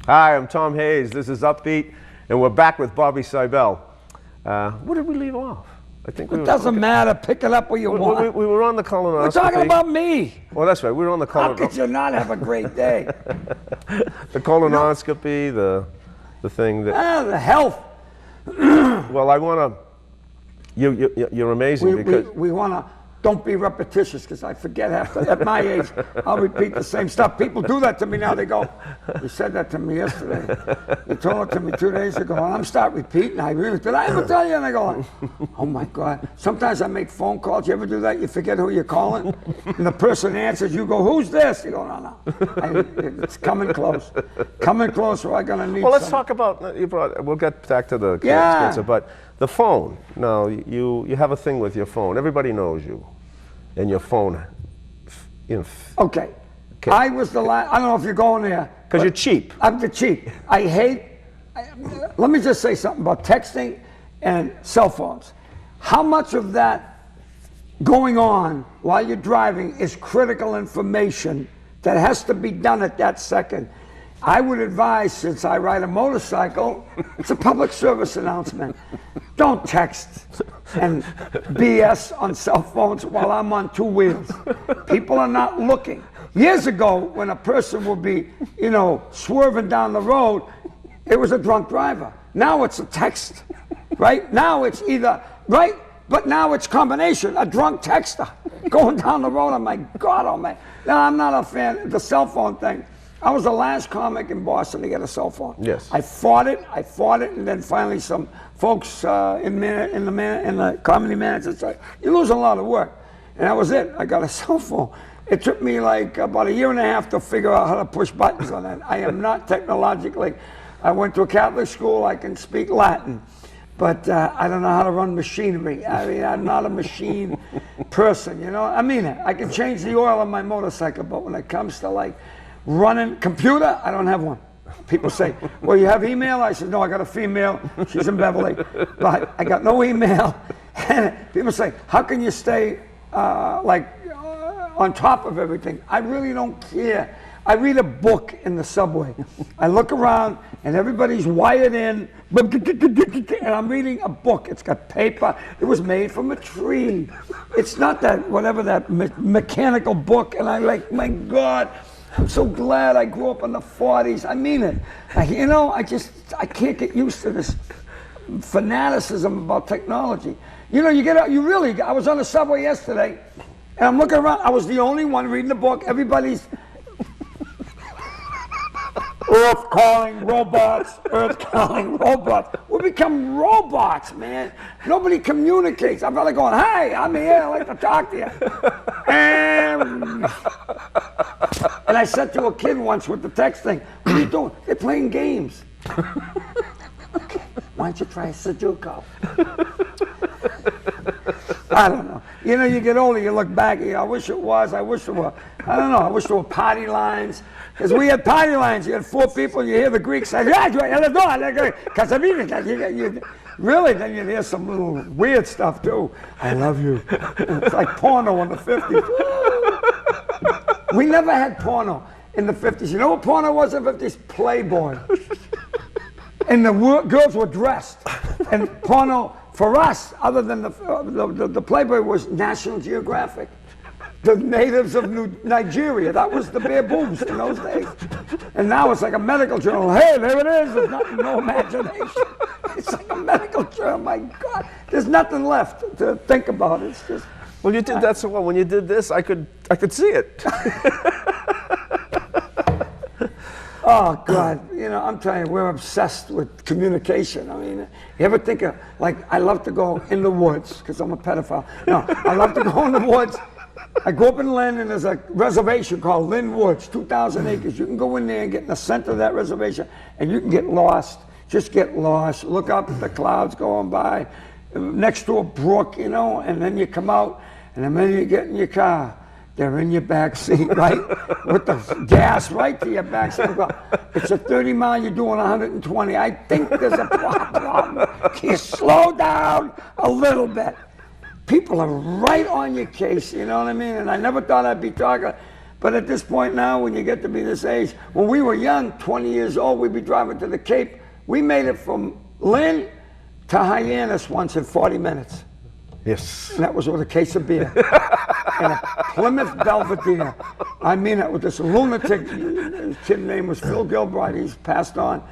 Hi, I'm Tom Hayes. This is Upbeat, and we're back with Bobby Seibel. Where did we leave off? I think it doesn't matter. Pick it up where you want. We were on the colonoscopy. We're talking about me. Well, that's right. We were on the colonoscopy. How could you not have a great day? The colonoscopy, the thing that. The health. Well, I want to. You're amazing because we want to. Don't be repetitious, because I forget at my age, I'll repeat the same stuff. People do that to me now. They go, you said that to me yesterday. You told it to me 2 days ago. And I'm start repeating. Did I ever tell you? And I go, oh my God. Sometimes I make phone calls. You ever do that? You forget who you're calling? And the person answers. You go, who's this? You go, no. It's coming close. Coming close, or I'm going to need Well, let's talk about, we'll get back to the cancer, but the phone. Now, you have a thing with your phone. Everybody knows you. And your phone. Okay. I was the last, I don't know if you're going there. Because you're cheap. I'm the cheap. I hate, let me just say something about texting and cell phones. How much of that going on while you're driving is critical information that has to be done at that second? I would advise, since I ride a motorcycle, it's a public service announcement. Don't text and BS on cell phones while I'm on 2 wheels. People are not looking. Years ago, when a person would be, swerving down the road, it was a drunk driver. Now it's a text, right? Now it's either, right? But now it's combination, a drunk texter going down the road. Oh my God, oh my. No, I'm not a fan of the cell phone thing. I was the last comic in Boston to get a cell phone. Yes. I fought it, and then finally some folks in the comedy manager said, you lose a lot of work. And that was it. I got a cell phone. It took me like about 1.5 years to figure out how to push buttons on it. I am not technologically. I went to a Catholic school. I can speak Latin, but I don't know how to run machinery. I mean, I'm not a machine person, I mean it. I can change the oil on my motorcycle, but when it comes to like running computer, I don't have one. People say, well, you have email? I said, no, I got a female. She's in Beverly. But I got no email. And people say, how can you stay on top of everything? I really don't care. I read a book in the subway. I look around and everybody's wired in, and I'm reading a book. It's got paper. It was made from a tree. It's not that, whatever that mechanical book. And I'm like, my God, I'm so glad I grew up in the 40s. I mean it. I can't get used to this fanaticism about technology. You get out, I was on the subway yesterday, and I'm looking around. I was the only one reading the book. Everybody's Earth calling robots, Earth calling robots. We become robots, man. Nobody communicates. I'm probably going, hey, I'm here, I'd like to talk to you. And I said to a kid once with the texting, what are you doing? They're playing games. Okay, why don't you try Sudoku? I don't know. You get older, you look back, I wish it was, I wish it were, I don't know, I wish there were party lines. Because we had party lines, you had 4 people, you hear the Greeks say, really, then you'd hear some little weird stuff too. I love you. It's like porno in the 50s. We never had porno in the 50s. You know what porno was in the 50s? Playboy. And the girls were dressed. And porno, for us, other than the Playboy, was National Geographic. The natives of Nigeria, that was the bare boobs in those days. And now it's like a medical journal. Hey, there it is. There's no imagination. It's like a medical journal. My God, there's nothing left to think about. It's just. Well, you did that so well. When you did this, I could see it. Oh God, I'm telling you, we're obsessed with communication. I mean, you ever think of, I love to go in the woods, because I'm a pedophile. No, I love to go in the woods I grew up in Lynn, and there's a reservation called Lynn Woods, 2,000 acres. You can go in there and get in the center of that reservation, and you can get lost. Just get lost. Look up at the clouds going by, next to a brook, you know, and then you come out, and the minute you get in your car, they're in your back seat, right? With the gas right to your back seat. It's a 30 mile, you're doing 120. I think there's a problem. Can you slow down a little bit? People are right on your case, you know what I mean? And I never thought I'd be talking. But at this point now, when you get to be this age, when we were young, 20 years old, we'd be driving to the Cape. We made it from Lynn to Hyannis once in 40 minutes. Yes. And that was with a case of beer. And a Plymouth Belvedere. I mean it, with this lunatic, his kid name was Phil Gilbride, he's passed on.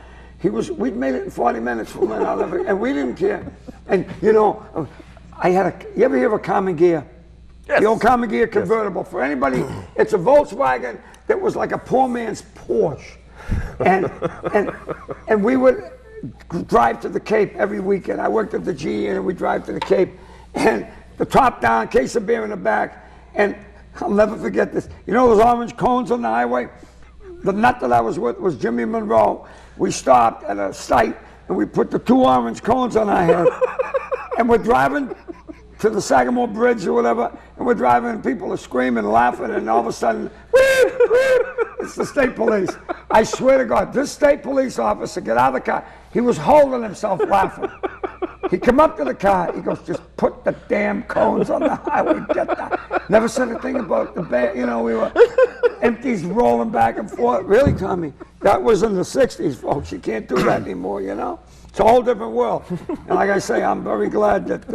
We'd made it in 40 minutes from Lynn, and we didn't care. And you know, you ever hear of a Common Gear? Yes. The old Common Gear convertible. For anybody, it's a Volkswagen that was like a poor man's Porsche. And we would drive to the Cape every weekend. I worked at the GE, and we'd drive to the Cape. And the top down, case of beer in the back. And I'll never forget this. You know those orange cones on the highway? The nut that I was with was Jimmy Monroe. We stopped at a site, and we put the 2 orange cones on our head. And we're driving to the Sagamore Bridge or whatever, and we're driving, and people are screaming and laughing, and all of a sudden, it's the state police. I swear to God, this state police officer get out of the car. He was holding himself laughing. He come up to the car, he goes, just put the damn cones on the highway, get that. Never said a thing about the band, you know, we were empties rolling back and forth. Really, Tommy, that was in the 60s, folks. You can't do that anymore, you know? It's a whole different world. And like I say, I'm very glad that,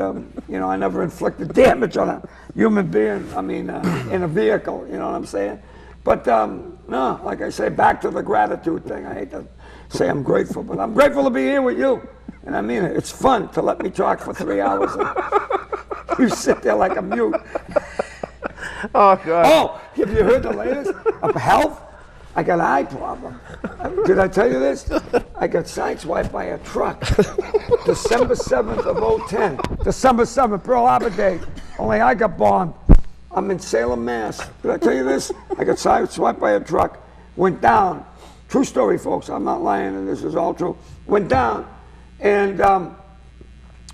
you know, I never inflicted damage on a human being, I mean, in a vehicle, you know what I'm saying? But, no, like I say, back to the gratitude thing. I hate to say I'm grateful, but I'm grateful to be here with you. And I mean it. It's fun to let me talk for 3 hours. And you sit there like a mute. Oh, God. Oh, have you heard the latest of health? I got an eye problem. Did I tell you this? I got sideswiped by a truck. December 7th of 2010. December 7th, Pearl Harbor Day. Only I got bombed. I'm in Salem, Mass. Did I tell you this? I got sideswiped by a truck. Went down. True story, folks. I'm not lying, and this is all true. Went down. And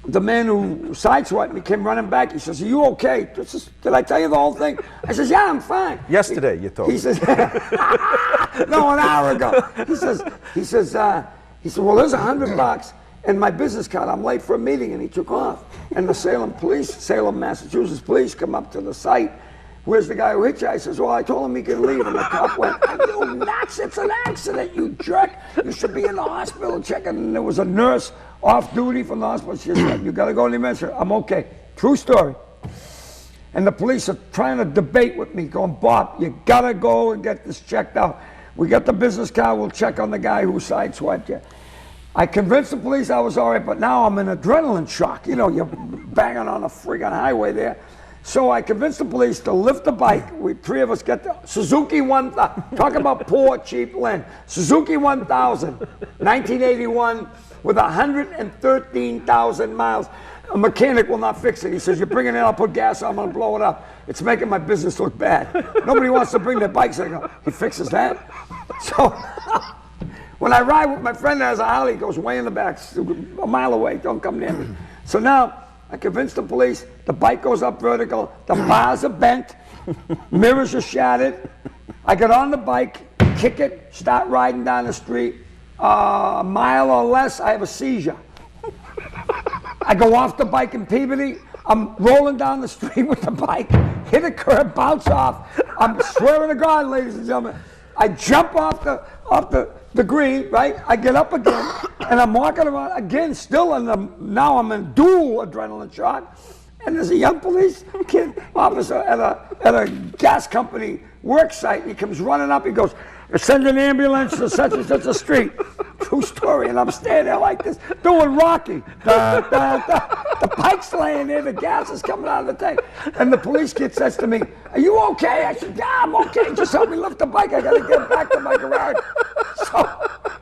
the man who sideswiped me came running back. He says, "Are you okay? Did I tell you the whole thing?" I says, "Yeah, I'm fine." Yesterday, you told me. He says, "No, an hour ago." He says, "Well, there's $100 and my business card. I'm late for a meeting," and he took off. And the Salem police, Salem, Massachusetts police, come up to the site. "Where's the guy who hit you?" I says, "Well, I told him he could leave." And the cop went, "You nuts, it's an accident, you jerk. You should be in the hospital checking." And there was a nurse off duty from the hospital. She said, "You got to go to the emergency." I'm okay. True story. And the police are trying to debate with me, going, "Bob, you got to go and get this checked out. We got the business card. We'll check on the guy who sideswiped you." I convinced the police I was all right, but now I'm in adrenaline shock. You know, you're banging on a friggin' highway there. So I convinced the police to lift the bike. We 3 of us get the Suzuki 1000. Talk about poor, cheap Lynn. Suzuki 1000, 1981, with 113,000 miles. A mechanic will not fix it. He says, "You bring it in, I'll put gas on, I'm gonna blow it up. It's making my business look bad." Nobody wants to bring their bikes. I go, he fixes that. So when I ride with my friend that has a Harley, he goes way in the back, a mile away, don't come near me. So now, I convinced the police, the bike goes up vertical, the bars are bent, mirrors are shattered. I get on the bike, kick it, start riding down the street. A mile or less, I have a seizure. I go off the bike in Peabody. I'm rolling down the street with the bike, hit a curb, bounce off. I'm swearing to God, ladies and gentlemen. I jump off the green, right? I get up again, and I'm walking around again, still now I'm in dual adrenaline shock. And there's a young police kid officer at a gas company work site. He comes running up. He goes, "Send an ambulance to such and such a street." True story. And I'm standing there like this, doing Rocky. Da, da, da. The bike's laying there. The gas is coming out of the tank. And the police kid says to me, "Are you okay?" I said, "Yeah, I'm okay. Just help me lift the bike. I got to get back to my garage." So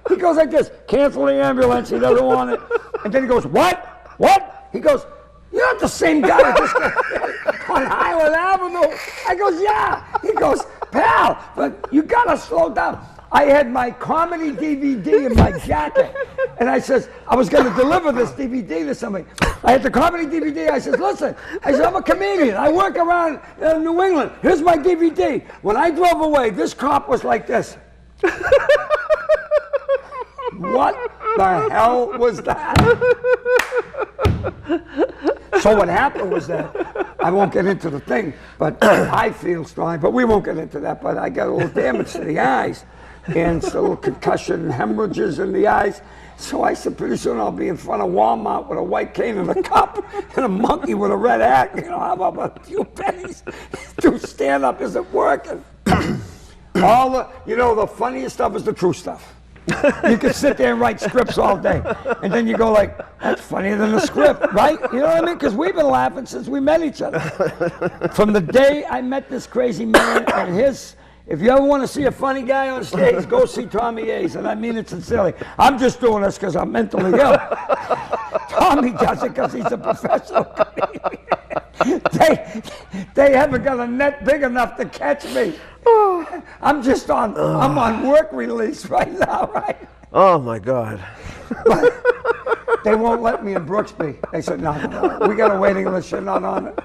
he goes like this, "Cancel the ambulance. He doesn't want it." And then he goes, "What? What?" He goes, You're not the same guy that just got on Highland Avenue. I goes, yeah. He goes, pal, but you gotta slow down. I had my comedy DVD in my jacket. And I says, I was gonna deliver this DVD to somebody. I had the comedy DVD. I says, listen, I said, I'm a comedian. I work around New England. Here's my DVD. When I drove away, this cop was like this. What the hell was that? So what happened was that, I won't get into the thing, but I feel strong, but we won't get into that, but I got a little damage to the eyes, and a little concussion, hemorrhages in the eyes. So I said, pretty soon I'll be in front of Walmart with a white cane and a cup, and a monkey with a red hat. You know, how about a few pennies? Do stand-up isn't working. All the, you know, the funniest stuff is the true stuff. You can sit there and write scripts all day, and then you go like, that's funnier than the script, right? You know what I mean? Because we've been laughing since we met each other. From the day I met this crazy man, and if you ever want to see a funny guy on stage, go see Tommy A's, and I mean it sincerely. I'm just doing this because I'm mentally ill. Tommy does it because he's a professional comedian. They haven't got a net big enough to catch me. I'm just on, I'm on work release right now, right? Oh my God. But they won't let me in Brooksby. They said, no, we got a waiting list, you're not on it.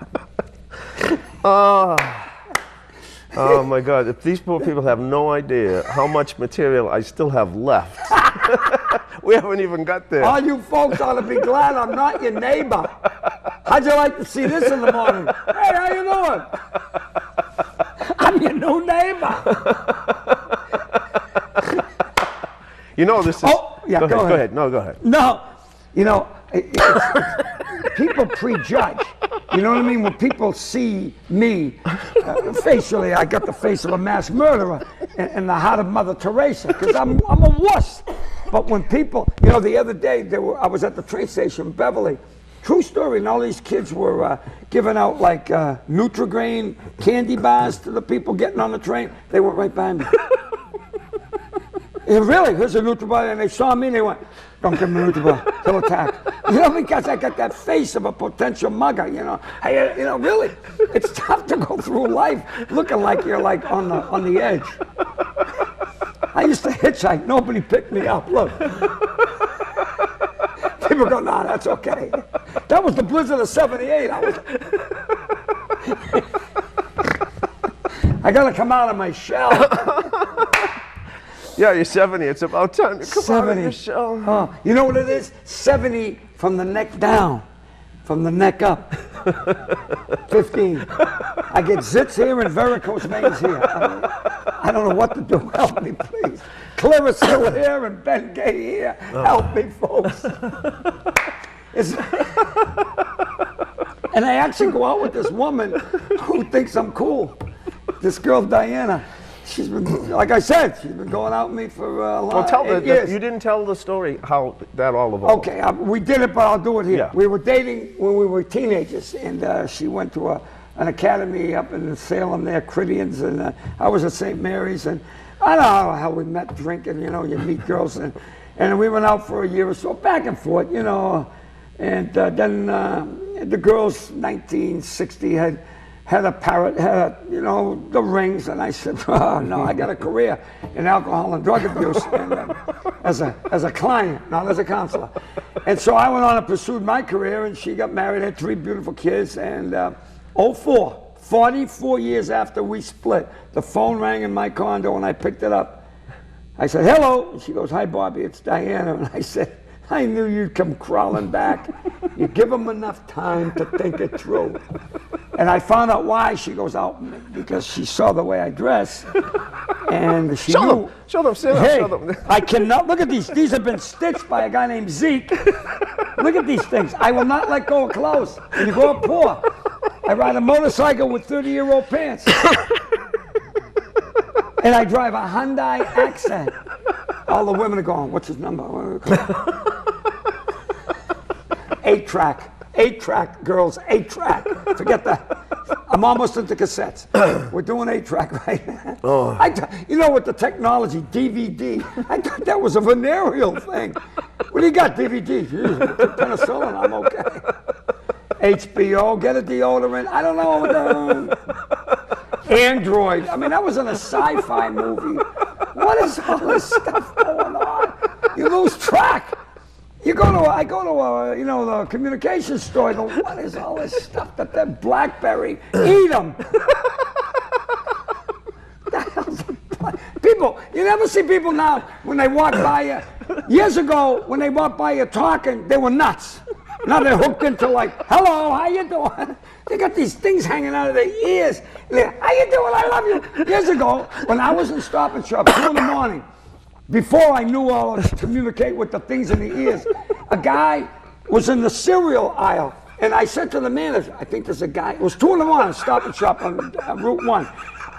Oh my God, if these poor people have no idea how much material I still have left. We haven't even got there. All you folks ought to be glad I'm not your neighbor. How'd you like to see this in the morning? Hey, how you doing? I'm your new neighbor. You know this is... Oh, yeah, go ahead. No, go ahead. No, you know, people prejudge. You know what I mean? When people see me, facially, I got the face of a mass murderer and the heart of Mother Teresa, because I'm a wuss. But when people, you know, the other day, I was at the train station in Beverly. True story, and all these kids were giving out like Nutri-Grain candy bars to the people getting on the train. They went right by me. And really, here's a Nutri-Bar, and they saw me and they went, don't give him a Nutri-Bar, he'll attack. You know, because I got that face of a potential mugger, you know. You know, really, it's tough to go through life looking like you're like on the edge. I used to hitchhike, nobody picked me up, look. People go, nah, that's okay. That was the blizzard of '78. I gotta come out of my shell. Yeah, you're 70. It's about time to come 70. out of your shell. Oh, you know what it is? 70 from the neck down, from the neck up. 15. I get zits here and varicose veins here. I don't know what to do. Help me, please. Clarence Hill here and Ben Gay here. Help me, folks. And I actually go out with this woman who thinks I'm cool. This girl, Diana. She's been, like I said, she's been going out with me for a long time. Well, you didn't tell the story how that all evolved. Okay, we did it, but I'll do it here. Yeah. We were dating when we were teenagers, and she went to an academy up in Salem there, Cridians, and I was at St. Mary's, and I don't know how we met drinking, you know, you meet girls, and we went out for a year or so, back and forth, you know, and then the girls, 1960, had a parrot, you know, the rings, and I said, oh, no, I got a career in alcohol and drug abuse and, as a client, not as a counselor. And so I went on and pursued my career, and she got married, had 3 beautiful kids, and 44 years after we split, the phone rang in my condo, and I picked it up. I said, hello, and she goes, hi, Bobby, it's Diana, and I said, I knew you'd come crawling back. You give them enough time to think it through. And I found out why she goes out, because she saw the way I dress, and she knew. Show them, hey, show them. I cannot, look at these. These have been stitched by a guy named Zeke. Look at these things. I will not let go of clothes. And you go up poor. I ride a motorcycle with 30-year-old pants. And I drive a Hyundai Accent. All the women are going, what's his number? 8-track. 8-track, girls, 8-track. Forget that. I'm almost into cassettes. We're doing 8-track right now. Oh. You know, with the technology, DVD, I thought that was a venereal thing. What do you got, DVD? Jeez, penicillin, I'm okay. HBO, get a deodorant. I don't know. Android. I mean, that was in a sci-fi movie. What is all this stuff going on? You lose track. I go to the communications store. I go, what is all this stuff that BlackBerry? Eat them. People, you never see people now when they walk by you. Years ago, when they walked by you talking, they were nuts. Now they're hooked into like, hello, how you doing? They got these things hanging out of their ears. How you doing? I love you. Years ago, when I was in Stop and Shop, 2 in the morning, before I knew how to communicate with the things in the ears, a guy was in the cereal aisle. And I said to the manager, I think there's a guy, it was 2 in the morning, Stop and Shop on Route 1.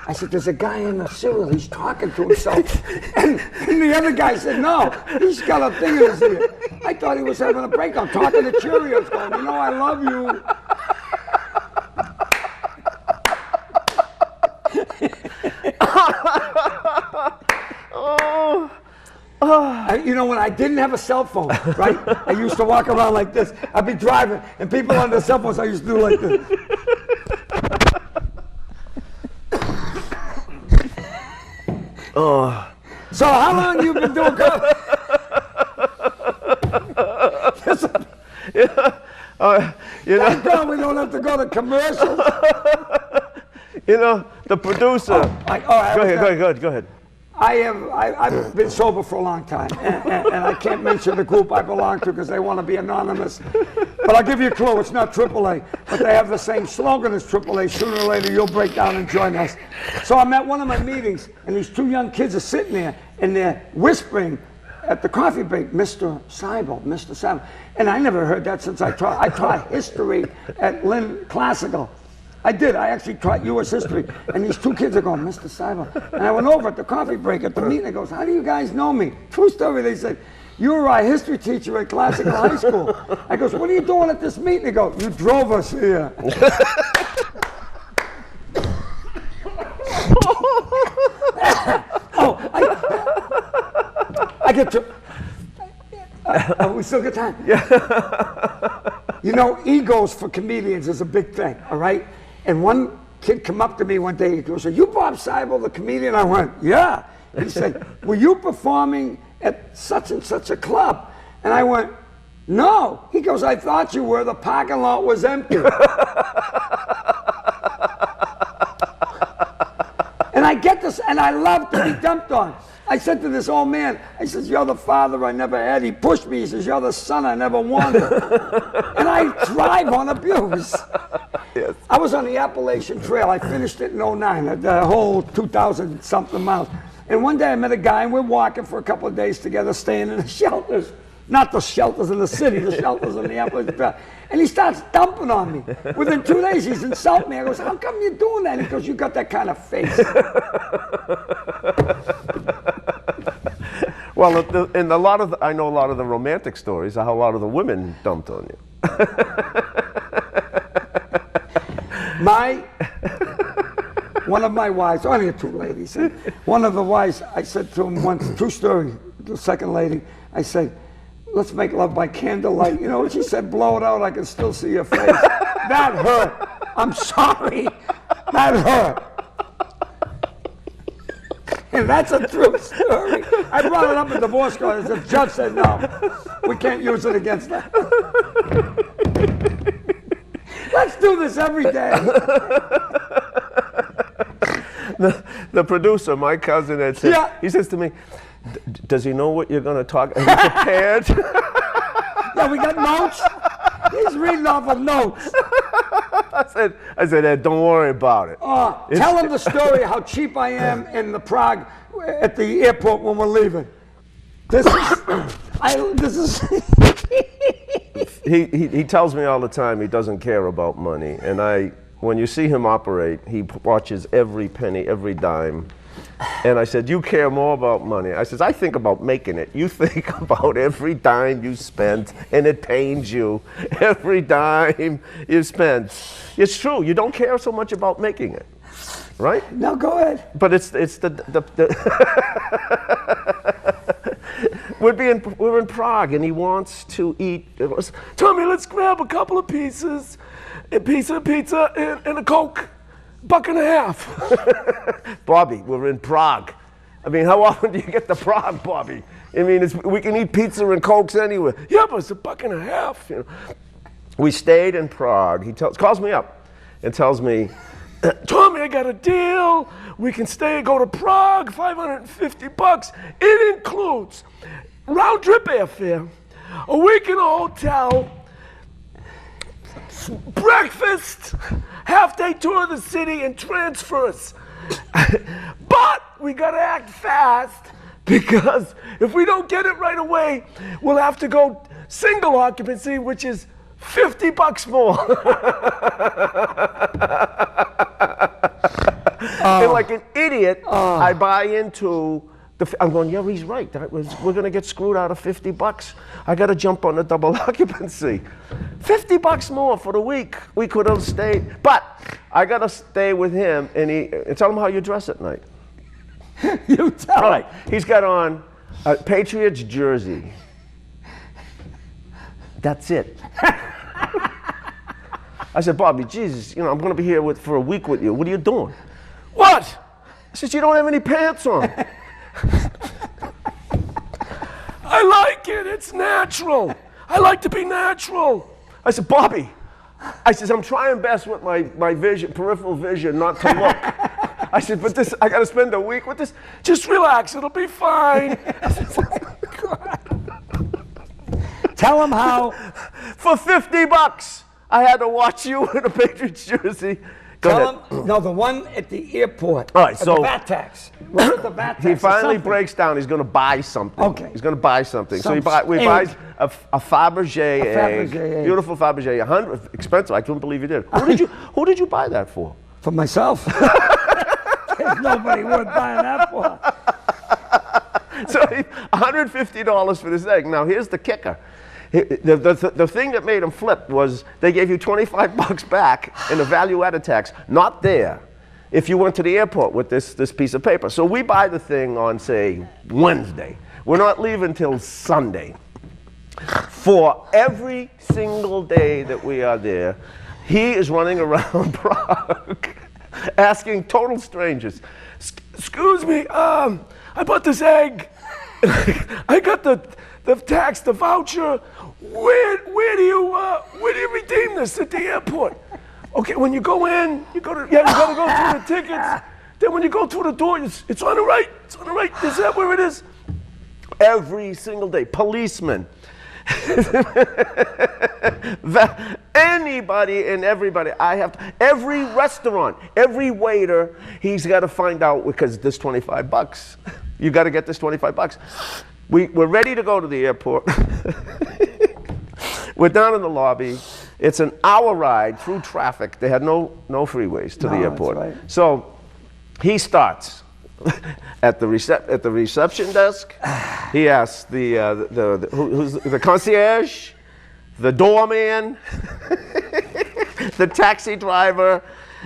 I said, there's a guy in the cereal, he's talking to himself. And the other guy said, no, he's got a thing in his ear. I thought he was having a breakdown, talking to Cheerios, going, you know, I love you. You know, when I didn't have a cell phone, right? I used to walk around like this. I'd be driving, and people on their cell phones, I used to do like this. Oh. So how long have you been doing comedy? Thank God we don't have to go to commercials. You know, the producer. Go ahead. I've been sober for a long time, and I can't mention the group I belong to because they want to be anonymous. But I'll give you a clue, it's not AAA, but they have the same slogan as AAA, sooner or later you'll break down and join us. So I'm at one of my meetings, and these 2 young kids are sitting there, and they're whispering at the coffee break, Mr. Seibel, Mr. Seibel. And I never heard that since I taught history at Lynn Classical. I did. I actually taught U.S. history. And these 2 kids are going, Mr. Seibel. And I went over at the coffee break at the meeting. I goes, how do you guys know me? True story. They said, you were our history teacher at Classical High School. I goes, what are you doing at this meeting? They go, you drove us here. I get to... we still got time? Yeah. You know, egos for comedians is a big thing, all right? And one kid come up to me one day, he goes, are you Bob Seibel, the comedian? I went, yeah. He said, were you performing at such and such a club? And I went, no. He goes, I thought you were, the parking lot was empty. And I get this, and I love to be dumped on. I said to this old man, I says, you're the father I never had. He pushed me. He says, you're the son I never wanted. And I thrive on abuse. Yes. I was on the Appalachian Trail. I finished it in 09, the whole 2,000-something miles. And one day I met a guy, and we're walking for a couple of days together, staying in the shelters. Not the shelters in the city, the shelters in the Appalachian Trail. And he starts dumping on me. Within 2 days, he's insulting me. I goes, how come you're doing that? He goes, you got that kind of face. Well, I know a lot of the romantic stories, how a lot of the women dumped on you. One of my wives, only 2 ladies, and one of the wives, I said to him once, true story, the second lady, I said, let's make love by candlelight. You know what she said? Blow it out, I can still see your face. That hurt. I'm sorry. That hurt. And that's a true story. I brought it up in divorce court. The judge said, no, we can't use it against that. Let's do this every day. The producer, my cousin, had said, yeah. He says to me, does he know what you're going to talk? Are you prepared? Yeah, we got notes. He's reading off of notes. I said, Ed, don't worry about it. Tell him the story how cheap I am in the Prague at the airport when we're leaving. He tells me all the time he doesn't care about money, and when you see him operate, he watches every penny, every dime. And I said, you care more about money. I said, I think about making it. You think about every dime you spent, and it pains you. Every dime you spent. It's true. You don't care so much about making it, right? No, go ahead. But it's the we're in Prague, and he wants to eat. Tommy, let's grab a couple of pieces, a piece of pizza, and a Coke, $1.50. Bobby, we're in Prague. I mean, how often do you get to Prague, Bobby? I mean, we can eat pizza and Cokes anywhere. Yeah, but it's $1.50. You know. We stayed in Prague. He calls me up and tells me, Tommy, I got a deal. We can go to Prague, $550. It includes round-trip airfare, a week in a hotel, breakfast, half-day tour of the city, and transfers. But we gotta act fast, because if we don't get it right away, we'll have to go single occupancy, which is $50 more. And like an idiot, I buy into I'm going, yeah, he's right. We're going to get screwed out of $50. I got to jump on the double occupancy. $50 more for the week. We could have stayed. But I got to stay with him and tell him how you dress at night. You tell him. Right. He's got on a Patriots jersey. That's it. I said, Bobby, Jesus, I'm going to be here for a week with you. What are you doing? What? I said, you don't have any pants on. I like it. It's natural. I like to be natural. I said, Bobby, I'm trying best with my vision, peripheral vision, not to look. I said, but I got to spend a week with this. Just relax. It'll be fine. Tell him how. For $50, I had to watch you in a Patriots jersey. Tell him, no, the one at the airport. All right, so the VAT tax. What's the VAT tax? He finally breaks down. He's going to buy something. Okay. He's going to buy something. So we buys a Fabergé egg, beautiful Fabergé, expensive. I couldn't believe you did. Who did you buy that for? For myself. There's nobody worth buying that for. So $150 for this egg. Now here's the kicker. The thing that made him flip was they gave you $25 back in a value-added tax, not there, if you went to the airport with this piece of paper. So we buy the thing on, say, Wednesday. We're not leaving till Sunday. For every single day that we are there, he is running around Prague asking total strangers, excuse me, I bought this egg. I got the tax, the voucher. Where do you redeem this at the airport? Okay, when you go in, you gotta go through the tickets. Then when you go through the door, it's on the right. It's on the right. Is that where it is? Every single day, policemen. Anybody and everybody. Every restaurant, every waiter, he's got to find out because this $25. You got to get this $25. We're ready to go to the airport. We're down in the lobby. It's an hour ride through traffic. They had no freeways to the airport. That's right. So he starts at the reception desk. He asks the concierge, the doorman, the taxi driver,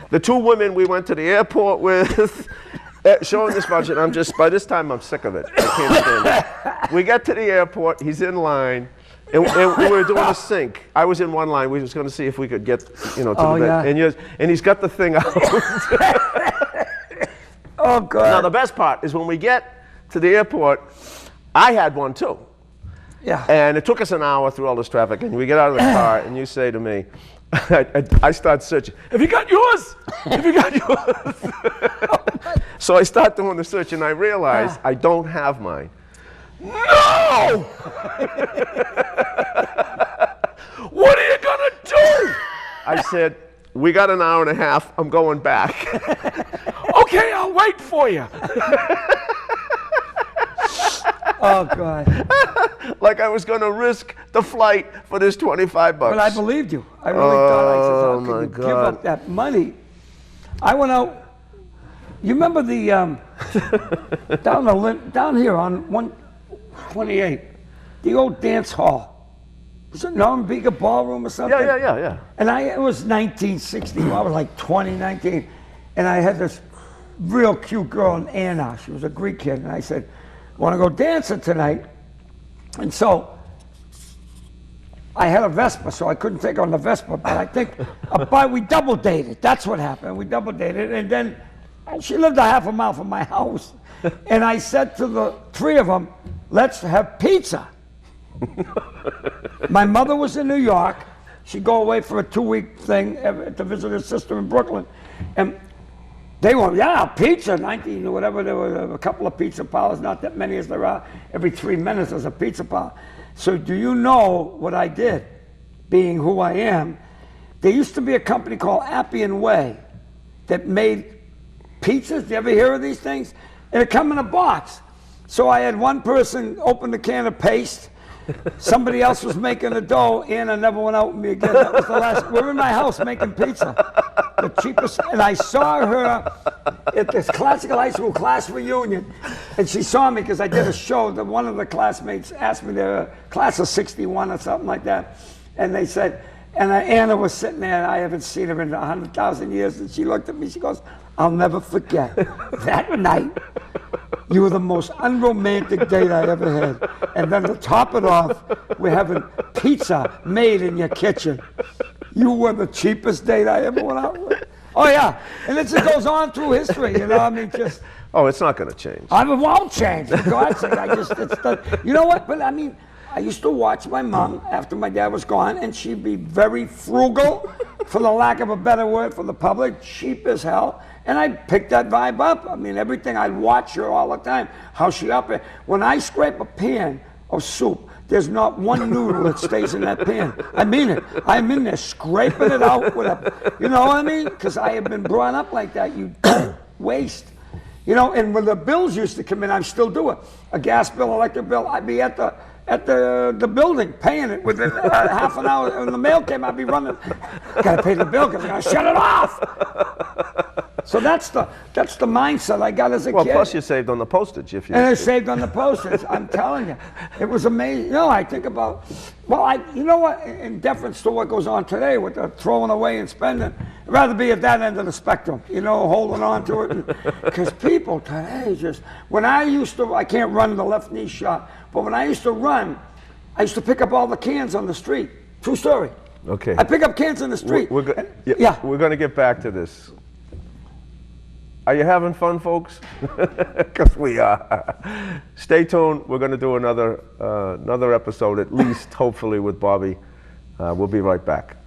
the two women we went to the airport with. Showing this bunch, and by this time I'm sick of it. I can't stand it. We get to the airport, he's in line, and we were doing a sync. I was in one line, we was going to see if we could get, to the bed. And he's got the thing out. Oh, God. Now, the best part is when we get to the airport, I had one too. Yeah. And it took us an hour through all this traffic, and we get out of the car, and you say to me, I start searching. Have you got yours? Have you got yours? So I start doing the search, and I realize I don't have mine. No! What are you gonna do? I said, we got an hour and a half. I'm going back. Okay, I'll wait for you. Oh, God. Like I was going to risk the flight for this $25. But I believed you. I really thought. I said, how my can you God. give up that money? I went out. You remember the down here on 128, the old dance hall. Was it Norman Beaker Ballroom or something? Yeah. And it was 1960. I was like 19. And I had this real cute girl, Anna. She was a Greek kid. And I said, want to go dancing tonight? And so I had a Vespa, so I couldn't take her on the Vespa, but I think we double dated. That's what happened. We double dated, and then she lived a half a mile from my house. And I said to the three of them, let's have pizza. My mother was in New York. She'd go away for a 2-week thing to visit her sister in Brooklyn. And they were, yeah, pizza, 19 or whatever. There were a couple of pizza parlors, not that many as there are. Every 3 minutes there's a pizza parlor. So do you know what I did, being who I am? There used to be a company called Appian Way that made pizzas. Do you ever hear of these things? And it come in a box. So I had one person open the can of paste. Somebody else was making the dough. Anna never went out with me again. That was the last. We're in my house making pizza. The cheapest. And I saw her at this classical high school class reunion. And she saw me because I did a show that one of the classmates asked me, their class of 61 or something like that. And they said, and Anna was sitting there, and I haven't seen her in 100,000 years. And she looked at me, she goes, I'll never forget that night. You were the most unromantic date I ever had. And then to top it off, we're having pizza made in your kitchen. You were the cheapest date I ever went out with. Oh yeah, and it just goes on through history, you know, I mean, just. Oh, it's not going to change. I won't change, for God's sake. You know what, but I mean, I used to watch my mom after my dad was gone, and she'd be very frugal, for the lack of a better word for the public, cheap as hell. And I picked that vibe up. I mean, everything, I'd watch her all the time, how she up it. When I scrape a pan of soup, there's not one noodle that stays in that pan. I mean it. I'm in there scraping it out with a, you know what I mean? Because I have been brought up like that. You don't waste. You know, and when the bills used to come in, I still do it. A gas bill, electric bill, I'd be at the building paying it within half an hour. When the mail came, I'd be running. Gotta pay the bill because I'm gonna shut it off. So that's the mindset I got as a kid. Well, plus you saved on the postage if you. And I saved on the postage. I'm telling you, it was amazing. You know, I think about, well, you know what? In deference to what goes on today with the throwing away and spending, I'd rather be at that end of the spectrum. You know, holding on to it, because people today just. When I used to, I can't run the left knee shot, but when I used to run, I used to pick up all the cans on the street. True story. Okay. I pick up cans on the street. We're going to get back to this. Are you having fun, folks? Because we are. Stay tuned. We're going to do another episode, at least, hopefully, with Bobby. We'll be right back.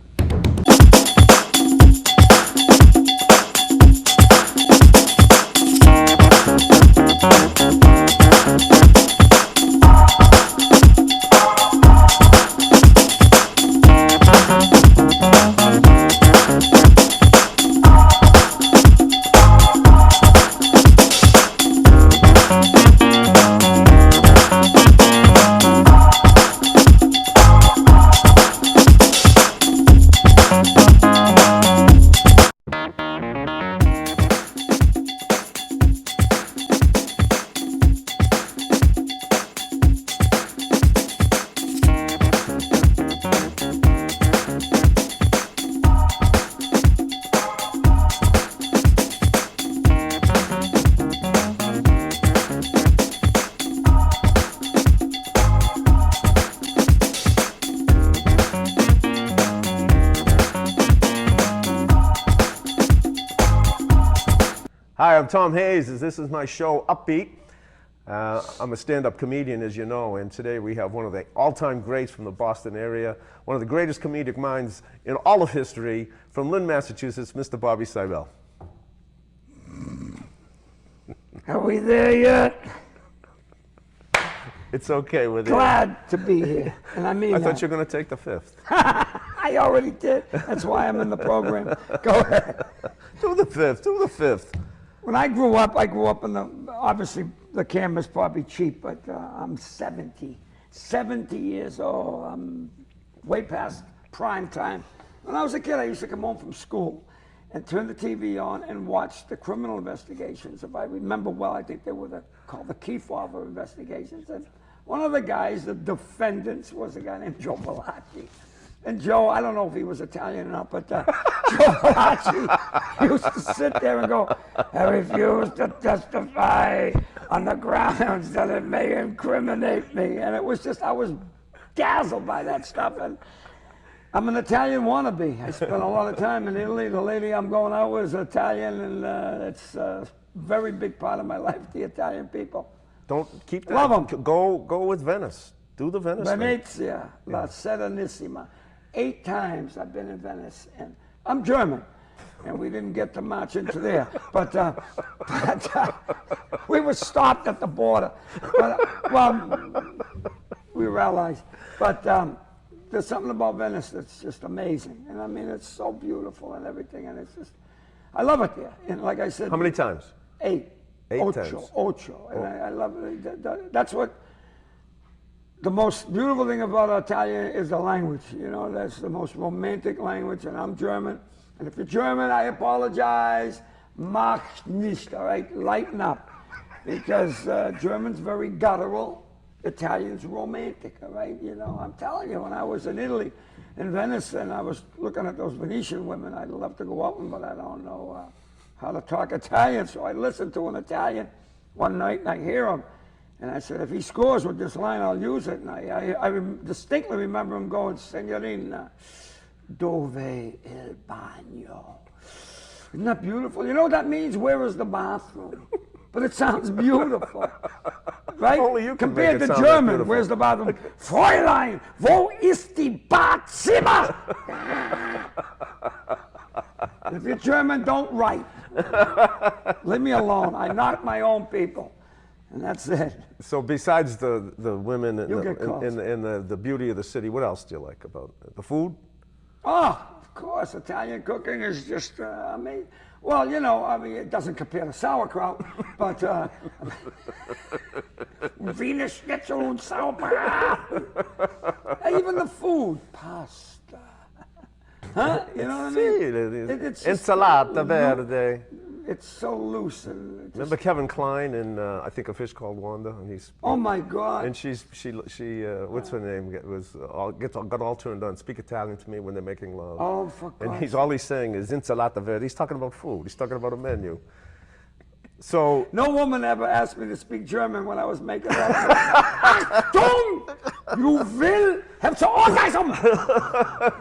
Hi, I'm Tom Hayes. This is my show, Upbeat. I'm a stand-up comedian, as you know, and today we have one of the all-time greats from the Boston area, one of the greatest comedic minds in all of history, from Lynn, Massachusetts, Mr. Bobby Seibel. Are we there yet? It's okay with it. Glad to be here, and I mean I thought you were going to take the fifth. I already did. That's why I'm in the program. Go ahead. Do the fifth. Do the fifth. When I grew up in the, obviously the camera's probably cheap, but I'm 70 years old. I'm way past prime time. When I was a kid, I used to come home from school and turn the TV on and watch the criminal investigations. If I remember well, I think they were called the Kefauver investigations. And one of the guys, the defendants, was a guy named Joe Belacci. And Joe, I don't know if he was Italian or not, but Joe Palacci used to sit there and go, I refuse to testify on the grounds that it may incriminate me. And it was just, I was dazzled by that stuff. And I'm an Italian wannabe. I spent a lot of time in Italy. The lady I'm going out with is Italian, and it's a very big part of my life, the Italian people. Don't keep that. Love 'em. Go with Venice. Do the Venice thing. Venezia, La Serenissima. 8 times I've been in Venice, and I'm German, and we didn't get to march into there, but we were stopped at the border. But, well, we were allies, but there's something about Venice that's just amazing, and I mean it's so beautiful and everything, and it's just, I love it there. And like I said, How many times? 8. 8 Ocho, times. Ocho, and I love it. That's what. The most beautiful thing about Italian is the language. You know, that's the most romantic language, and I'm German. And if you're German, I apologize. Mach nicht, all right? Lighten up. Because German's very guttural, Italian's romantic, all right? You know, I'm telling you, when I was in Italy, in Venice, and I was looking at those Venetian women, I'd love to go out with them, but I don't know how to talk Italian. So I listened to an Italian one night, and I hear him. And I said, if he scores with this line, I'll use it. And I distinctly remember him going, Signorina, dove il bagno? Isn't that beautiful? You know what that means? Where is the bathroom? But it sounds beautiful, right? Only you can Compared make to it sound that German, beautiful. where's the bathroom? Fräulein, wo ist die Badzimmer? If you're German, don't write. Leave me alone. I knock my own people. And that's it. So besides the women and, You'll get calls. the beauty of the city, what else do you like about it? The food? Oh, of course, Italian cooking is just amazing. Well, you know, I mean, it doesn't compare to sauerkraut, but Wiener Schnitzel und Sauerkraut. Even the food, pasta. Huh? You know what I mean? It's just- Insalata verde. It's so loose. And just, Remember Kevin Kline in I think A Fish Called Wanda, and he's oh my God. and she what's her name got all turned on. Speak Italian to me when they're making love. Oh, for And God's all he's saying is insalata verde. He's talking about food. He's talking about a menu. So No woman ever asked me to speak German when I was making love. Achtung! You will have to orgasm!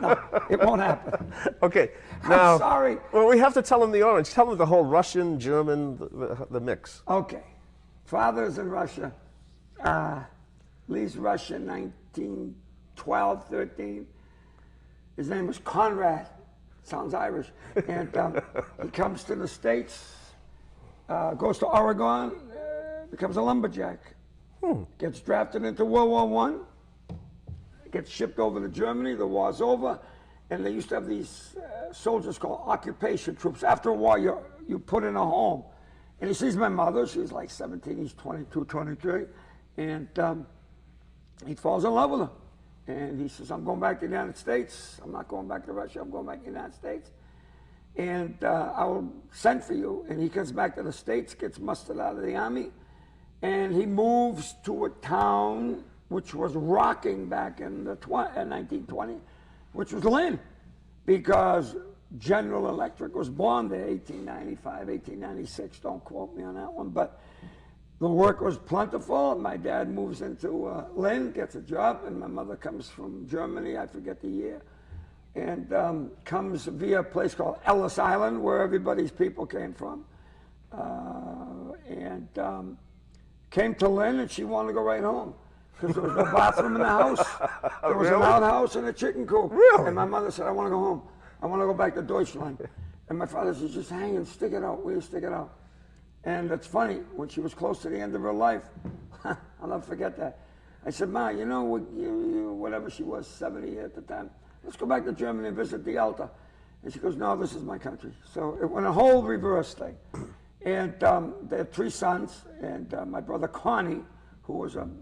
No, it won't happen. okay, now sorry. Well, we have to tell him the orange. Tell him the whole Russian, German, the mix. Okay. Father's in Russia. Leaves Russia in 1912, 13. His name was Conrad. Sounds Irish. And he comes to the States. Goes to Oregon, becomes a lumberjack, gets drafted into World War I, gets shipped over to Germany, the war's over, and they used to have these soldiers called occupation troops. After a war, you put in a home. And he sees my mother, she's like 17, he's 22, 23, and he falls in love with her. And he says, I'm going back to the United States. I'm not going back to Russia, I'm going back to the United States. And I will send for you. And he comes back to the States, gets mustered out of the Army, and he moves to a town which was rocking back in 1920, which was Lynn, because General Electric was born there, 1895, 1896, don't quote me on that one, but the work was plentiful. My dad moves into Lynn, gets a job, and my mother comes from Germany, I forget the year, and comes via a place called Ellis Island, where everybody's people came from. Came to Lynn, and she wanted to go right home, because there was no bathroom in the house. There was an outhouse and a chicken coop. Really? And my mother said, I want to go home. I want to go back to Deutschland. And my father said, just hang and stick it out. Will you stick it out? And it's funny, when she was close to the end of her life, I'll never forget that. I said, Ma, you know, whatever she was, 70 at the time, let's go back to Germany and visit the Alta. And she goes, no, this is my country. So it went a whole reverse thing. And they had 3 sons, and my brother Connie, who was an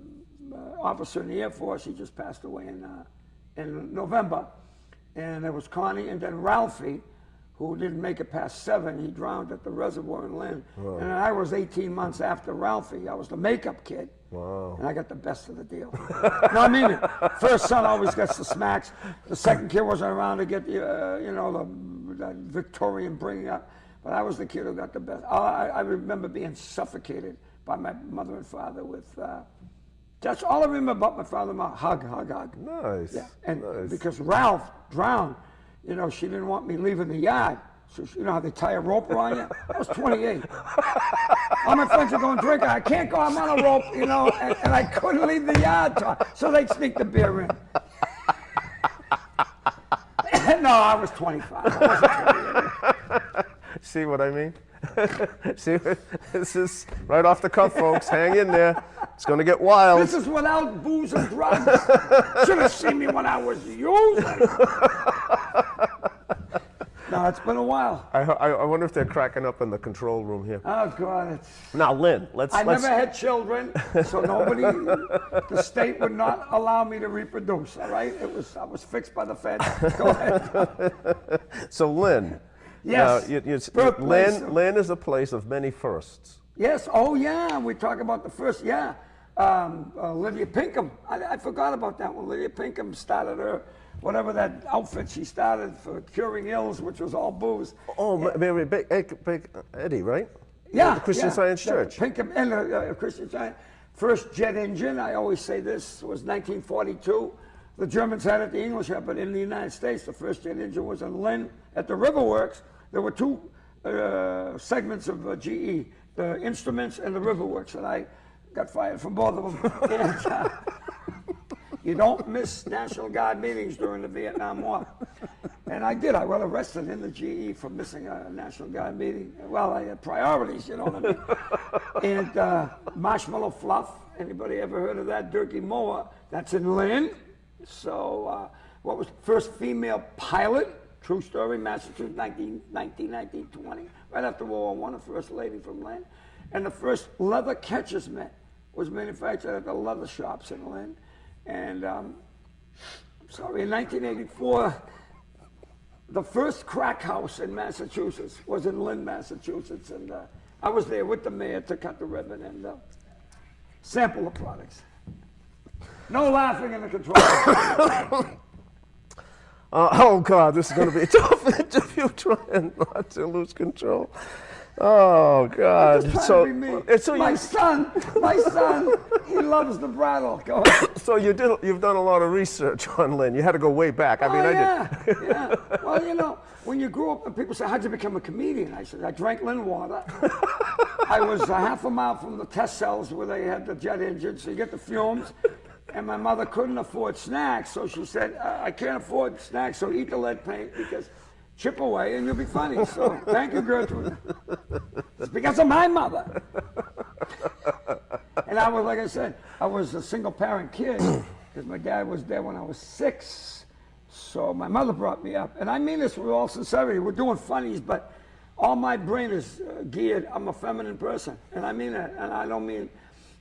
officer in the Air Force, he just passed away in November. And there was Connie, and then Ralphie, who didn't make it past 7. He drowned at the reservoir in Lynn. Oh. And I was 18 months after Ralphie. I was the makeup kid. Wow. And I got the best of the deal. No, I mean it. First son always gets the smacks. The second kid wasn't around to get the, the Victorian bringing up. But I was the kid who got the best. I remember being suffocated by my mother and father with, that's all I remember about my father and mother. Hug, hug, hug. Nice. Yeah. And nice. because Ralph drowned, she didn't want me leaving the yard. So you know how they tie a rope around you? I was 28. All my friends are going drinking. I can't go. I'm on a rope, and I couldn't leave the yard. So they'd sneak the beer in. No, I was 25. I wasn't 28. See what I mean? See, this is right off the cuff, folks. Hang in there. It's going to get wild. This is without booze and drugs. Should have seen me when I was using. No, it's been a while. I wonder if they're cracking up in the control room here. Oh, God. Now, Lynn, I never had children, so the state would not allow me to reproduce, all right? I was fixed by the feds. Go ahead. So, Lynn. Yes. Lynn is a place of many firsts. Yes. Oh, yeah. We talk about the first. Yeah. Lydia Pinkham. I forgot about that one. Lydia Pinkham started her, whatever that outfit she started for curing ills, which was all booze. Oh, Mary Big Eddie, right? Yeah. The Christian Science Church. Pinkham and Christian Science. First jet engine, I always say this, was 1942. The Germans had it, the English had it, but in the United States, the first jet engine was in Lynn at the Riverworks. There were two segments of GE, the Instruments and the Riverworks, and I got fired from both of them. And, you don't miss National Guard meetings during the Vietnam War. And I did. I got arrested in the GE for missing a National Guard meeting. Well, I had priorities, you know what I mean? And Marshmallow Fluff, anybody ever heard of that? Durkee Moore, that's in Lynn. So what was the first female pilot? True story, Massachusetts, 1920, right after World War I, the first lady from Lynn. And the first leather catcher's mitt was manufactured at the leather shops in Lynn. And in 1984, the first crack house in Massachusetts was in Lynn, Massachusetts. And I was there with the mayor to cut the ribbon and sample the products. No laughing in the control room. Oh, God, this is going to be a tough interview trying not to lose control. Oh, God. I'm just trying to be me. So my son, he loves the bridle. Go ahead. So you've done a lot of research on Lynn. You had to go way back. I did. Yeah. Well, when you grew up, and people say, how'd you become a comedian? I said, I drank Lynn water. I was a half a mile from the test cells where they had the jet engine, so you get the fumes. And my mother couldn't afford snacks, so she said, I can't afford snacks, so eat the lead paint because chip away and you'll be funny. So thank you, Gertrude. It's because of my mother. And I was, like I said, I was a single parent kid because my dad was dead when I was 6. So my mother brought me up. And I mean this with all sincerity. We're doing funnies, but all my brain is geared. I'm a feminine person. And I mean it. And I don't mean,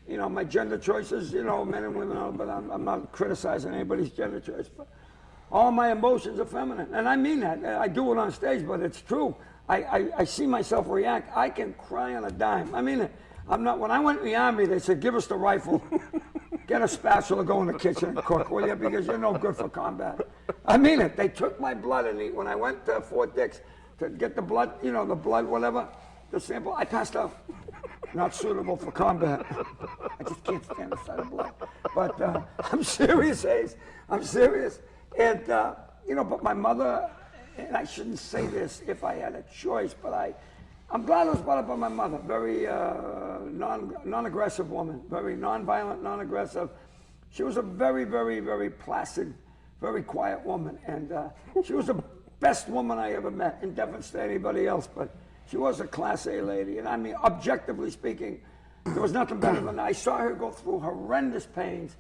my gender choices, men and women, but I'm not criticizing anybody's gender choice. But all my emotions are feminine. And I mean that. I do it on stage, but it's true. I see myself react. I can cry on a dime. I mean it. When I went in the Army, they said, give us the rifle. Get a spatula, go in the kitchen and cook, will you? Because you're no good for combat. I mean it. They took my blood, and when I went to Fort Dix to get the blood, the blood, whatever, the sample, I passed out. Not suitable for combat. I just can't stand the sight of blood. But I'm serious, Ace. I'm serious. And, but my mother, and I shouldn't say this if I had a choice, but I'm glad I was brought up by my mother. Very non-aggressive woman, very non-violent, non-aggressive. She was a very, very, very placid, very quiet woman. And she was the best woman I ever met, in deference to anybody else. But she was a Class A lady. And I mean, objectively speaking, there was nothing better than that. I saw her go through horrendous pains,